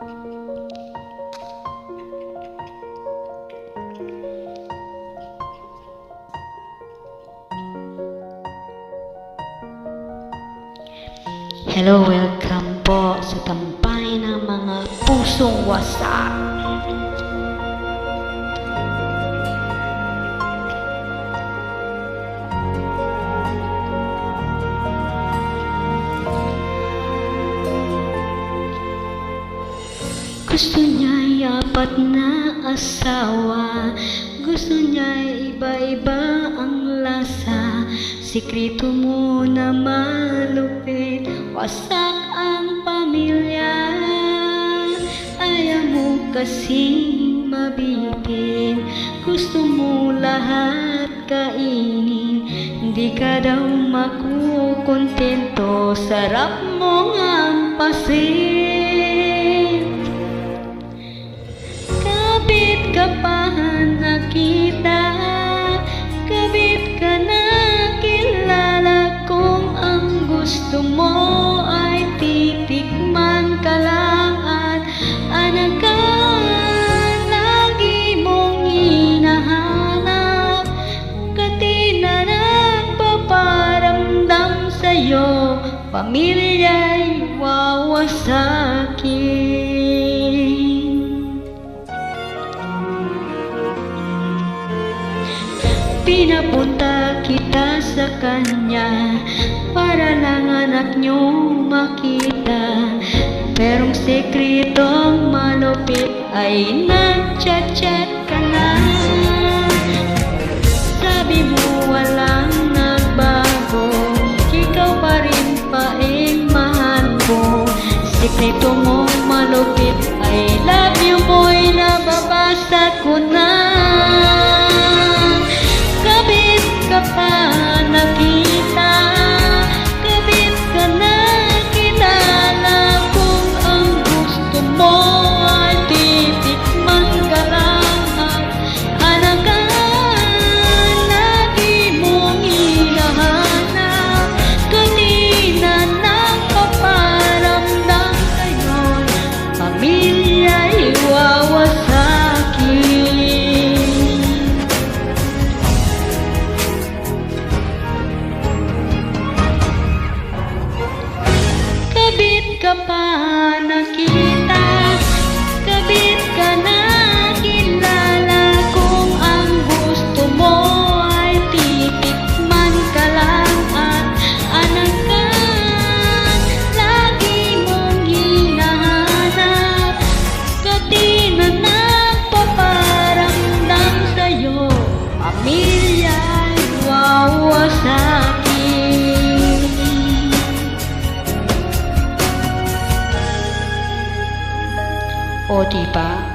Hello, welcome po sa tampay ng mga pusong wasak. Gusto niya'y apat na asawa, gusto niya'y iba-iba ang lasa. Sikreto mo na malupit, wasak ang pamilya. Ayaw mo kasing mabitin, gusto mo lahat kainin. Hindi ka daw makukontento, sarap mo ang pasin. Kabit ka pa nakita, kabit ka na kilala. Kung ang gusto mo ay titikman ka lang at anakan, lagi mong hinahanap. Kati na nagpaparamdam sa'yo, pamilya'y wawasakin. Pinapunta kita sa kanya para lang anak niyo makita. Perong sekretong malupit ay nag-chat-chat ka na. Sabi mo walang nagbago, ikaw pa rin mahal ko. Sekreto mo malupit, I love you mo'y nababasa ko na. Kabit ka pa nakita, kabit ka na kilala. Kung ang gusto mo ay titikman ka lang at anakan, lagi mong hinahanap. Kanina nagpaparamdam ngayon, pamilya'y wawasakin. Kabit ka pa nakita, kabit ka na kilala. Kung ang gusto mo ay titikman ka lang at anakan, lagi mong hinahanap. Kati na nagpaparamdam sa'yo, pamilya'y wawasakin. O diba?